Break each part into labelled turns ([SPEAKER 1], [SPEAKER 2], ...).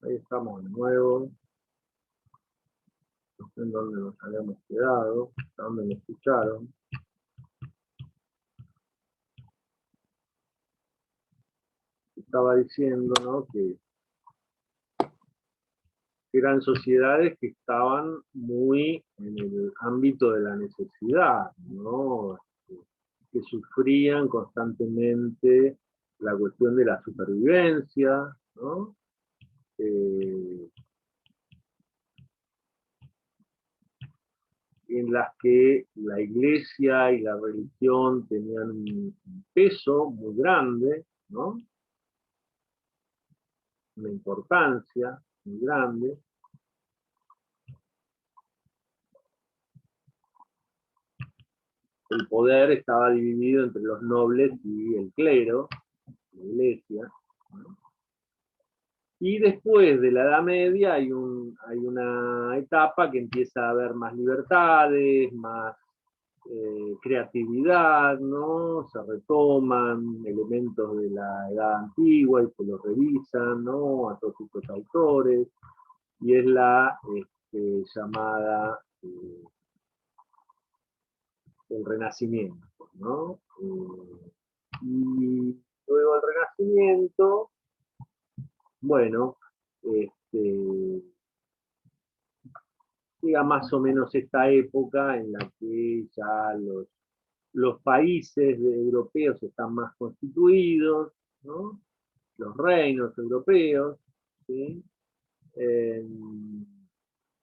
[SPEAKER 1] Ahí estamos de nuevo. No sé en dónde nos habíamos quedado, hasta dónde me escucharon. Estaba diciendo, ¿no?, que eran sociedades que estaban muy en el ámbito de la necesidad, ¿no?, que sufrían constantemente la cuestión de la supervivencia, ¿no? En las que la iglesia y la religión tenían un peso muy grande, ¿no?, una importancia muy grande. El poder estaba dividido entre los nobles y el clero, la iglesia, ¿no? Y después de la Edad Media hay una etapa que empieza a haber más libertades, más creatividad, ¿no? Se retoman elementos de la Edad Antigua y se los revisan, ¿no?, a todos estos autores, y es la llamada el Renacimiento, ¿no? Y luego del Renacimiento, bueno, llega más o menos esta época en la que ya los países europeos están más constituidos, ¿no?, los reinos europeos, ¿sí?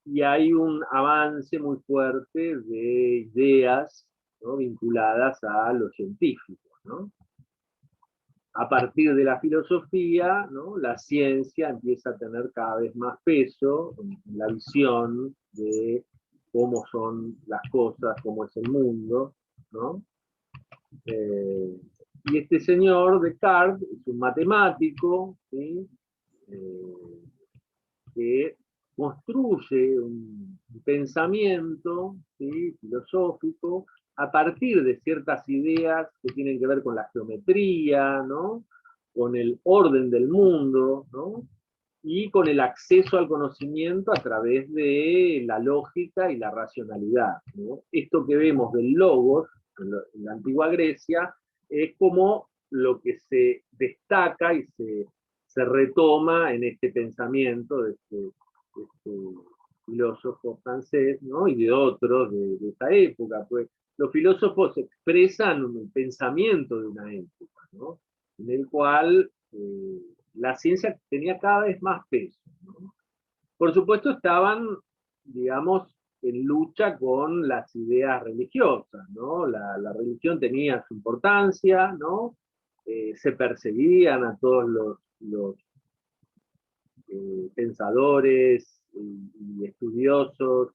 [SPEAKER 1] Y hay un avance muy fuerte de ideas, ¿no?, vinculadas a lo científico, ¿no? A partir de la filosofía, ¿no?, la ciencia empieza a tener cada vez más peso en la visión de cómo son las cosas, cómo es el mundo, ¿no? Y este señor Descartes es un matemático, ¿sí?, que construye un pensamiento, ¿sí?, filosófico a partir de ciertas ideas que tienen que ver con la geometría, ¿no?, con el orden del mundo, ¿no?, y con el acceso al conocimiento a través de la lógica y la racionalidad, ¿no? Esto que vemos del logos en la antigua Grecia es como lo que se destaca y se retoma en este pensamiento de este filósofo francés, ¿no?, y de otros de esa época. Pues los filósofos expresan un pensamiento de una época, ¿no?, en el cual la ciencia tenía cada vez más peso, ¿no? Por supuesto estaban, digamos, en lucha con las ideas religiosas, ¿no? La religión tenía su importancia, ¿no? Se perseguían a todos los pensadores y estudiosos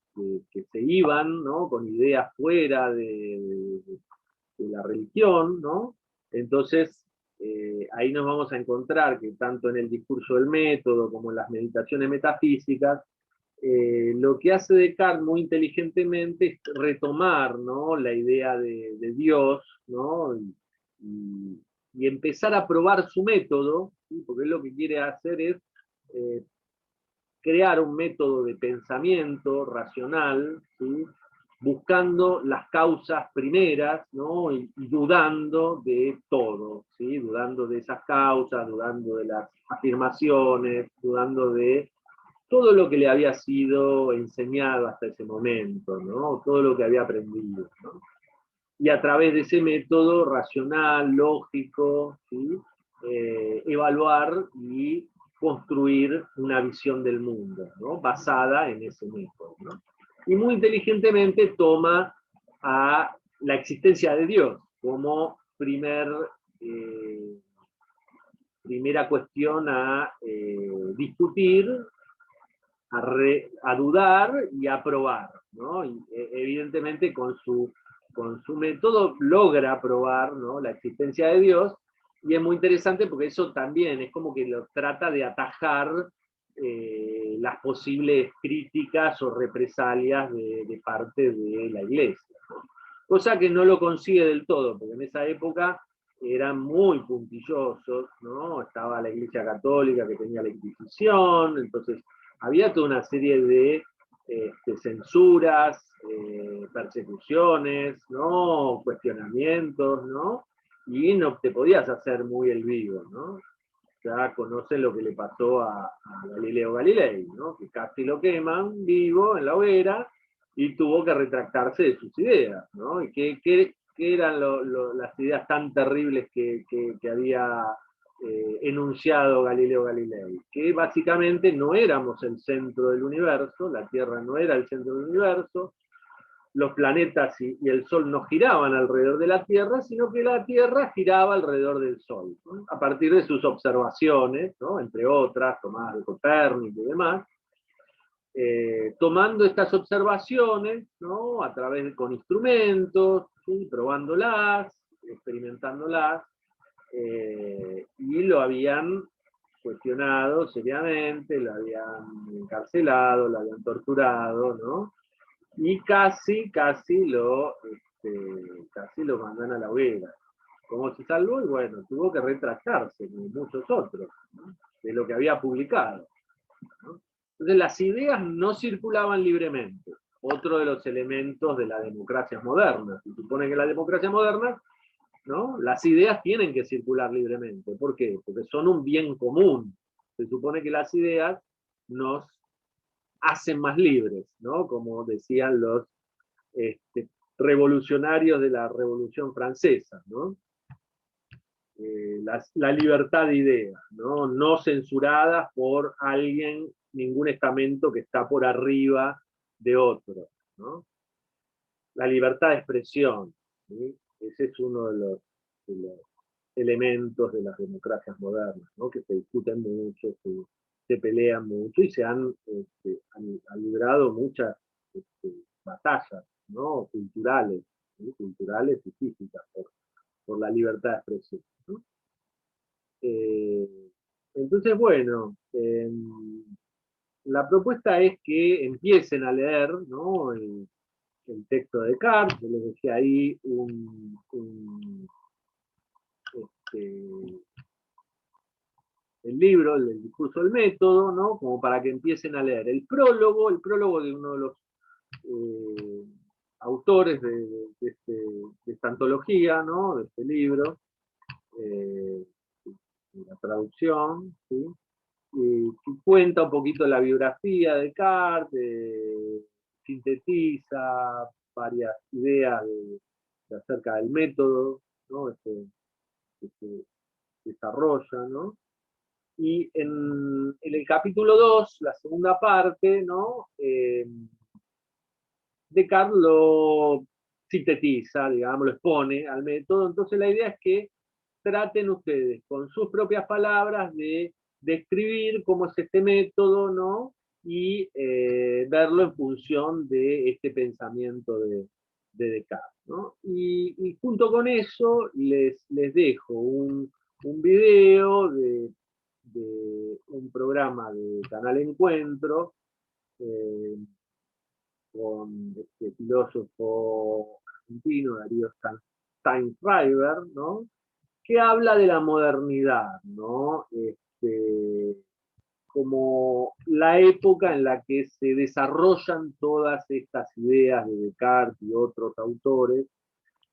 [SPEAKER 1] que se iban, ¿no?, con ideas fuera de la religión, ¿no? Entonces, ahí nos vamos a encontrar que tanto en el discurso del método como en las meditaciones metafísicas, lo que hace Descartes muy inteligentemente es retomar, ¿no?, la idea de Dios, ¿no?, y empezar a probar su método, ¿sí?, porque él lo que quiere hacer es eh, crear un método de pensamiento racional, ¿sí?, buscando las causas primeras, ¿no?, y dudando de todo, ¿sí?, dudando de esas causas, dudando de las afirmaciones, dudando de todo lo que le había sido enseñado hasta ese momento, ¿no?, todo lo que había aprendido, ¿no? Y a través de ese método racional, lógico, ¿sí?, evaluar y construir una visión del mundo, ¿no?, basada en ese método, ¿no? Y muy inteligentemente toma a la existencia de Dios como primera cuestión a discutir, a dudar y a probar, ¿no? Y, evidentemente con su método logra probar, ¿no?, la existencia de Dios, y es muy interesante porque eso también es como que lo trata de atajar las posibles críticas o represalias de parte de la iglesia, ¿no? Cosa que no lo consigue del todo, porque en esa época eran muy puntillosos, ¿no? Estaba la Iglesia Católica que tenía la Inquisición, entonces había toda una serie de censuras, persecuciones, ¿no? Cuestionamientos, ¿no? Y no te podías hacer muy el vivo, ¿no? Ya conocen lo que le pasó a Galileo Galilei, ¿no? Que casi lo queman vivo en la hoguera y tuvo que retractarse de sus ideas, ¿no? Y qué eran las ideas tan terribles que había enunciado Galileo Galilei, que básicamente no éramos el centro del universo, la Tierra no era el centro del universo, los planetas y el Sol no giraban alrededor de la Tierra, sino que la Tierra giraba alrededor del Sol, ¿no? A partir de sus observaciones, ¿no? Entre otras, tomadas de Copérnico y demás, tomando estas observaciones, ¿no? A través con instrumentos, ¿sí? Probándolas, experimentándolas, y lo habían cuestionado seriamente, lo habían encarcelado, lo habían torturado, ¿no? Y casi lo mandan a la hoguera. ¿Cómo se salvó? Y bueno, tuvo que retractarse, como muchos otros, ¿no? De lo que había publicado, ¿no? Entonces las ideas no circulaban libremente. Otro de los elementos de las democracias modernas. Se supone que en las democracias modernas, ¿no? Las ideas tienen que circular libremente. ¿Por qué? Porque son un bien común. Se supone que las ideas nos hacen más libres, ¿no? Como decían los revolucionarios de la Revolución Francesa, ¿no? La libertad de ideas, ¿no? No censuradas por alguien, ningún estamento que está por arriba de otro, ¿no? La libertad de expresión, ¿sí? Ese es uno de los elementos de las democracias modernas, ¿no? Que se discuten mucho, se pelean mucho y han librado muchas batallas, ¿no? Culturales, ¿sí? Culturales y físicas por la libertad de expresión, ¿no? Eh, entonces, bueno, la propuesta es que empiecen a leer, ¿no? El texto de Descartes, yo les dejé ahí este, el libro, el discurso del método, ¿no? Como para que empiecen a leer el prólogo de uno de los eh, autores de esta antología, ¿no? De este libro, eh, la traducción, ¿sí? Que cuenta un poquito la biografía de Descartes, sintetiza varias ideas acerca del método, ¿no? Que se desarrolla, ¿no? Y en el capítulo 2, la segunda parte, ¿no? Descartes lo sintetiza, digamos, lo expone al método. Entonces la idea es que traten ustedes con sus propias palabras de describir cómo es este método, ¿no? Y verlo en función de este pensamiento de Descartes, ¿no? Y junto con eso les dejo un video de un programa de Canal Encuentro, eh, con este filósofo argentino, Darío Steinschreiber, ¿no? Que habla de la modernidad, ¿no? Como la época en la que se desarrollan todas estas ideas de Descartes y otros autores,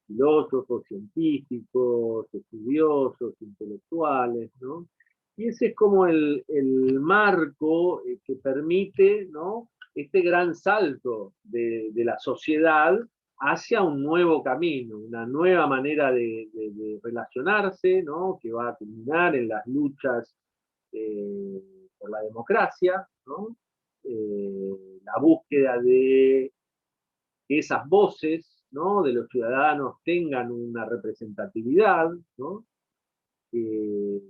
[SPEAKER 1] filósofos, científicos, estudiosos, intelectuales, ¿no? Y ese es como el marco que permite, ¿no? Este gran salto de la sociedad hacia un nuevo camino, una nueva manera de relacionarse, ¿no? Que va a terminar en las luchas eh, por la democracia, ¿no? La búsqueda de que esas voces, ¿no? De los ciudadanos tengan una representatividad, ¿no? Eh,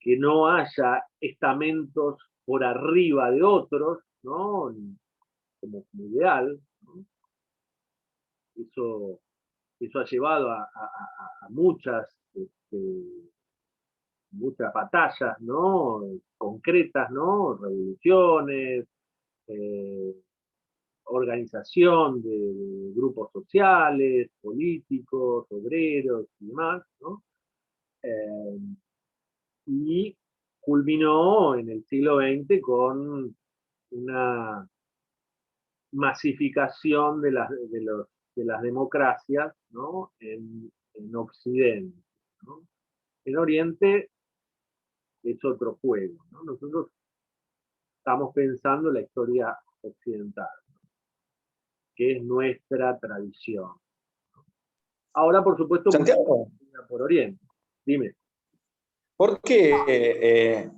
[SPEAKER 1] que no haya estamentos por arriba de otros, ¿no? Como ideal, ¿no? Eso, eso ha llevado a muchas batallas, ¿no? Concretas, ¿no? Revoluciones, eh, organización de grupos sociales, políticos, obreros y demás, ¿no? Y culminó en el siglo XX con una masificación de las democracias, ¿no? En Occidente, ¿no? En Oriente es otro juego, ¿no? Nosotros estamos pensando en la historia occidental, que es nuestra tradición. Ahora, por supuesto,
[SPEAKER 2] Santiago,
[SPEAKER 1] por Oriente. Dime.
[SPEAKER 2] ¿por qué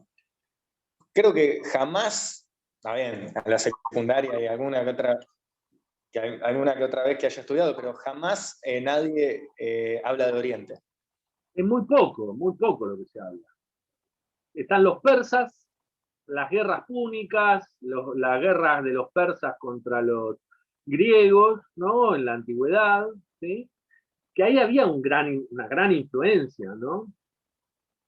[SPEAKER 2] creo que jamás, está bien, a la secundaria y alguna que otra vez que haya estudiado, pero jamás nadie habla de Oriente?
[SPEAKER 1] Es muy poco lo que se habla. Están los persas, las guerras púnicas, las guerras de los persas contra los griegos, ¿no? En la antigüedad, ¿sí? Que ahí había una gran influencia, ¿no?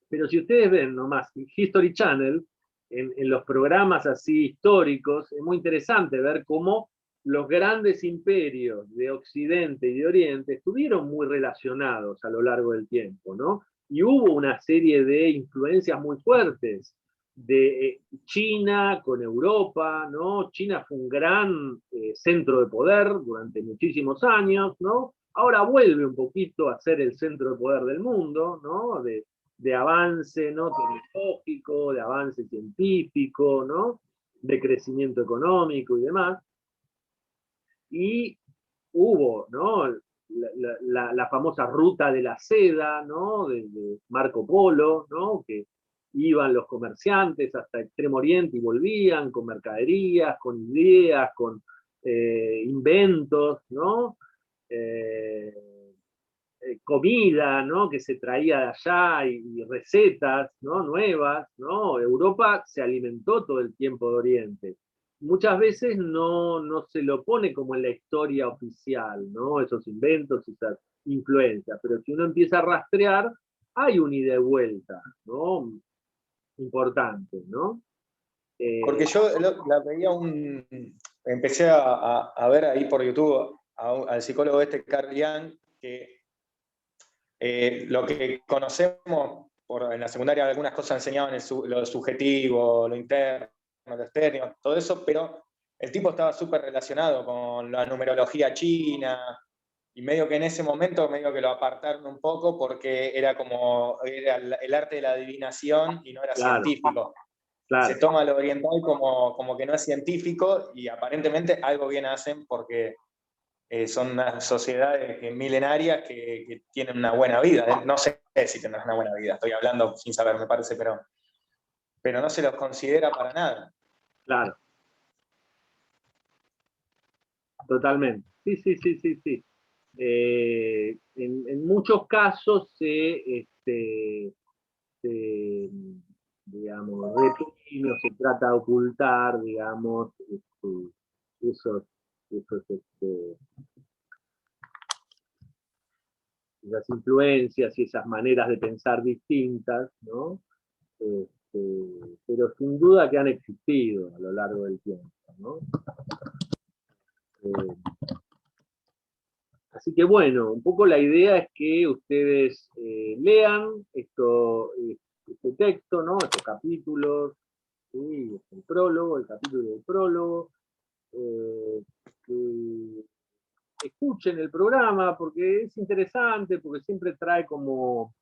[SPEAKER 1] Pero si ustedes ven nomás History Channel, en los programas así históricos, es muy interesante ver cómo los grandes imperios de Occidente y de Oriente estuvieron muy relacionados a lo largo del tiempo, ¿no? Y hubo una serie de influencias muy fuertes de China con Europa, ¿no? China fue un gran centro de poder durante muchísimos años, ¿no? Ahora vuelve un poquito a ser el centro de poder del mundo, ¿no? De avance, ¿no? Tecnológico, de avance científico, ¿no? De crecimiento económico y demás. Y hubo, ¿no? La famosa ruta de la seda, ¿no? De Marco Polo, ¿no? Que iban los comerciantes hasta Extremo Oriente y volvían con mercaderías, con ideas, con inventos, ¿no? Eh, comida, ¿no? Que se traía de allá y recetas, ¿no? Nuevas, ¿no? Europa se alimentó todo el tiempo de Oriente. Muchas veces no se lo pone como en la historia oficial, ¿no? Esos inventos, esas influencias, pero si uno empieza a rastrear, hay un ida y vuelta, ¿no? Importante, ¿no?
[SPEAKER 2] Porque yo la veía empecé a ver ahí por YouTube al psicólogo Carl Jung, que lo que conocemos en la secundaria, algunas cosas enseñaban lo subjetivo, lo interno, lo externo, todo eso, pero el tipo estaba súper relacionado con la numerología china, y medio que en ese momento medio que lo apartaron un poco porque era el arte de la adivinación y no era
[SPEAKER 1] Claro,
[SPEAKER 2] científico. Se
[SPEAKER 1] claro.
[SPEAKER 2] toma lo oriental como que no es científico y aparentemente algo bien hacen porque son unas sociedades milenarias que tienen una buena vida. No sé si tendrán una buena vida, estoy hablando sin saber, me parece, pero no se los considera para nada.
[SPEAKER 1] Claro. Totalmente. Sí, sí, sí, sí, sí. En muchos casos digamos, reprime o se trata de ocultar, digamos, esos, esas influencias y esas maneras de pensar distintas, ¿no? Pero sin duda que han existido a lo largo del tiempo, ¿no? Así que bueno, un poco la idea es que ustedes lean este texto, ¿no? Estos capítulos, ¿sí? El prólogo, el capítulo del prólogo, que escuchen el programa porque es interesante, porque siempre trae como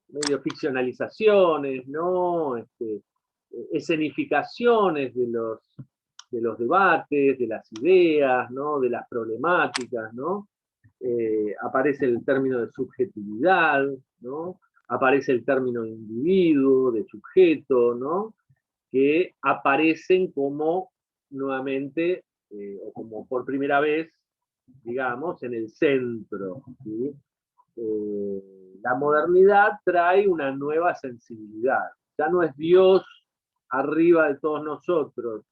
[SPEAKER 1] medio ficcionalizaciones, ¿no? Escenificaciones de los debates, de las ideas, ¿no? De las problemáticas, ¿no? Aparece el término de subjetividad, ¿no? Aparece el término de individuo, de sujeto, ¿no? Que aparecen como nuevamente, o como por primera vez, digamos, en el centro, ¿sí? La modernidad trae una nueva sensibilidad. Ya no es Dios arriba de todos nosotros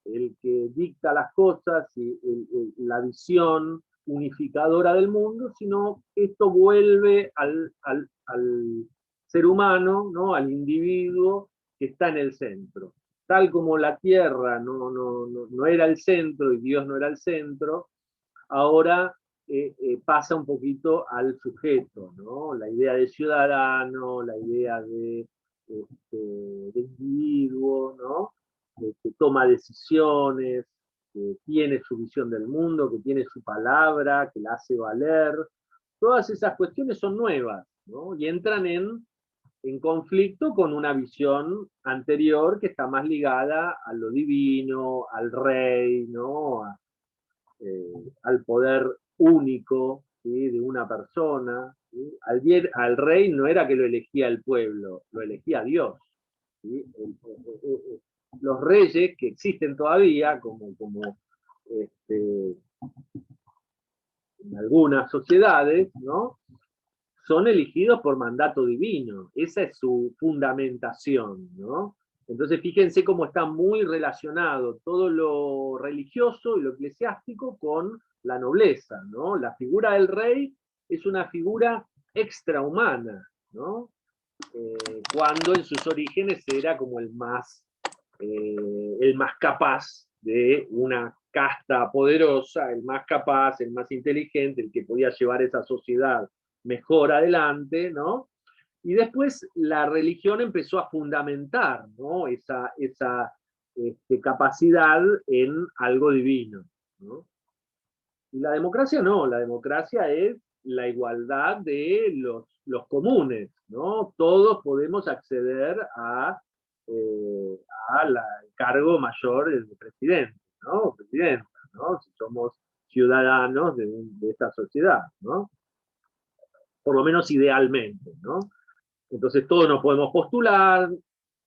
[SPEAKER 1] el que dicta las cosas y la visión unificadora del mundo, sino esto vuelve al ser humano, ¿no? Al individuo que está en el centro. tal como la Tierra no era el centro y Dios no era el centro, ahora pasa un poquito al sujeto, ¿no? La idea de ciudadano, la idea de individuo, ¿no? Que toma decisiones, que tiene su visión del mundo, que tiene su palabra, que la hace valer. Todas esas cuestiones son nuevas, ¿no? Y entran en conflicto con una visión anterior que está más ligada a lo divino, al rey, ¿no? Al poder único, ¿sí? De una persona. ¿Sí? Al rey no era que lo elegía el pueblo, lo elegía Dios. ¿Sí? Los reyes que existen todavía, como este, en algunas sociedades, ¿no? Son elegidos por mandato divino. Esa es su fundamentación, ¿no? Entonces fíjense cómo está muy relacionado todo lo religioso y lo eclesiástico con la nobleza, ¿no? La figura del rey es una figura extrahumana, ¿no? Cuando en sus orígenes era como el más capaz de una casta poderosa, el más capaz, el más inteligente, el que podía llevar esa sociedad mejor adelante, ¿no? Y después la religión empezó a fundamentar, ¿no? esa capacidad en algo divino, ¿no? Y la democracia no, la democracia es la igualdad de los comunes, ¿no? Todos podemos acceder eh, al cargo mayor de presidente, ¿no? Presidenta, ¿no? Si somos ciudadanos de esta sociedad, ¿no? Por lo menos idealmente, ¿no? Entonces todos nos podemos postular,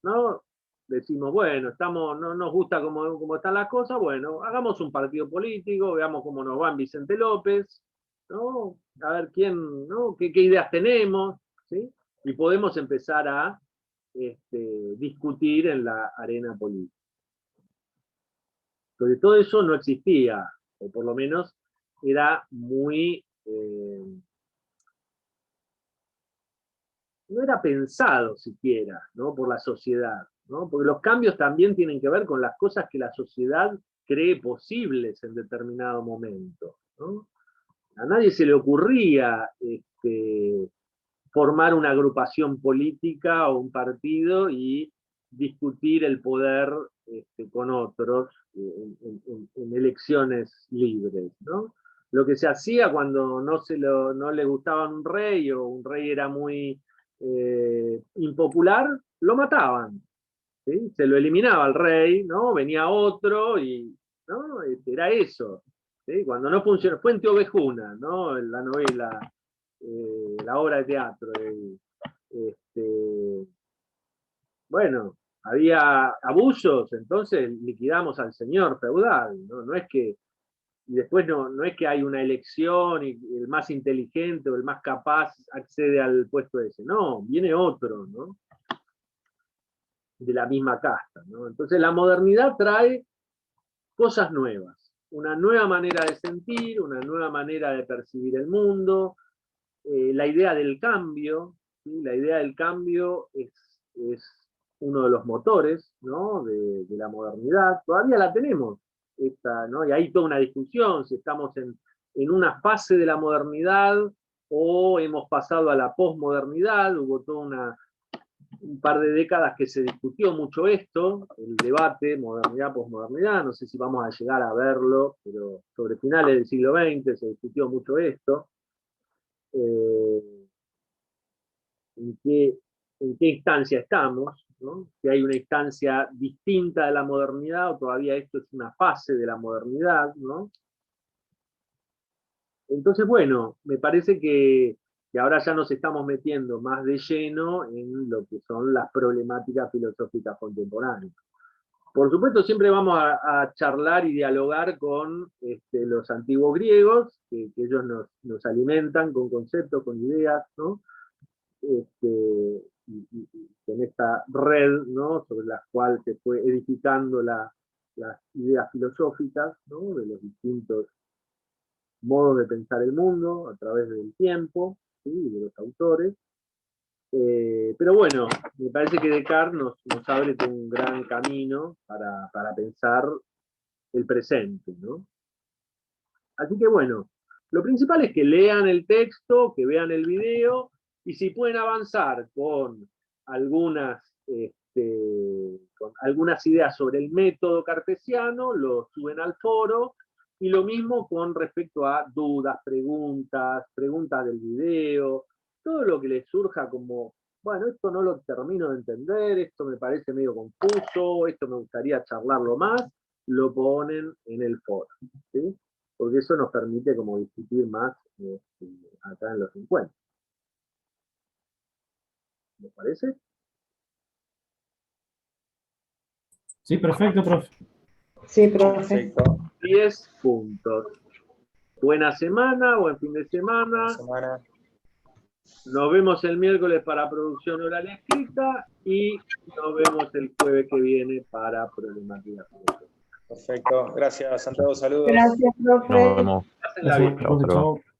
[SPEAKER 1] ¿no? Decimos, bueno, no nos gusta cómo están las cosas, bueno, hagamos un partido político, veamos cómo nos va en Vicente López, ¿no? A ver quién, ¿no? ¿Qué ideas tenemos? ¿Sí? Y podemos empezar a discutir en la arena política. Sobre todo eso no existía, o por lo menos era muy... no era pensado siquiera, ¿no? Por la sociedad, ¿no? Porque los cambios también tienen que ver con las cosas que la sociedad cree posibles en determinado momento, ¿no? A nadie se le ocurría formar una agrupación política o un partido y discutir el poder con otros en elecciones libres, ¿no? Lo que se hacía cuando no le gustaba un rey o un rey era muy impopular, lo mataban, ¿sí? Se lo eliminaba al rey, ¿no? Venía otro y, ¿no? Era eso. ¿Sí? Cuando no funcionó, Fuente Ovejuna, ¿no? La novela, la obra de teatro. Bueno, había abusos, entonces liquidamos al señor feudal, ¿no? No es que, y después no es que hay una elección y el más inteligente o el más capaz accede al puesto ese, no, viene otro, ¿no? De la misma casta, ¿no? Entonces la modernidad trae cosas nuevas, una nueva manera de sentir, una nueva manera de percibir el mundo, la idea del cambio, ¿sí? La idea del cambio es uno de los motores, ¿no? de la modernidad, todavía la tenemos, ¿no? Y hay toda una discusión si estamos en una fase de la modernidad o hemos pasado a la posmodernidad, hubo toda un par de décadas que se discutió mucho esto, el debate modernidad-posmodernidad, no sé si vamos a llegar a verlo, pero sobre finales del siglo XX se discutió mucho esto. En qué instancia estamos, ¿no? Si hay una instancia distinta de la modernidad o todavía esto es una fase de la modernidad, ¿no? Entonces, bueno, me parece que ahora ya nos estamos metiendo más de lleno en lo que son las problemáticas filosóficas contemporáneas. Por supuesto, siempre vamos a charlar y dialogar con los antiguos griegos, que ellos nos alimentan con conceptos, con ideas, ¿no? Y con esta red, ¿no? Sobre la cual se fue edificando las ideas filosóficas, ¿no? De los distintos modos de pensar el mundo a través del tiempo, ¿sí? Y de los autores. Pero bueno, me parece que Descartes nos abre un gran camino para pensar el presente, ¿no? Así que bueno, lo principal es que lean el texto, que vean el video, y si pueden avanzar con algunas ideas sobre el método cartesiano, lo suben al foro, y lo mismo con respecto a dudas, preguntas del video, todo lo que les surja como, bueno, esto no lo termino de entender, esto me parece medio confuso, esto me gustaría charlarlo más, lo ponen en el foro, ¿sí? Porque eso nos permite como discutir más acá en los encuentros. ¿Les parece?
[SPEAKER 3] Sí, perfecto, profe.
[SPEAKER 4] Sí, profe.
[SPEAKER 2] Perfecto.
[SPEAKER 1] 10 puntos. Buena semana, buen fin de semana.
[SPEAKER 2] Buena semana.
[SPEAKER 1] Nos vemos el miércoles para producción oral escrita y nos vemos el jueves que viene para problemática.
[SPEAKER 2] Perfecto. Gracias, Santiago. Saludos.
[SPEAKER 4] Gracias, profe.
[SPEAKER 5] Nos vemos.
[SPEAKER 1] Pásenla
[SPEAKER 3] Gracias,
[SPEAKER 1] bien.
[SPEAKER 5] Chau,
[SPEAKER 3] profe,
[SPEAKER 5] chau.
[SPEAKER 3] chao.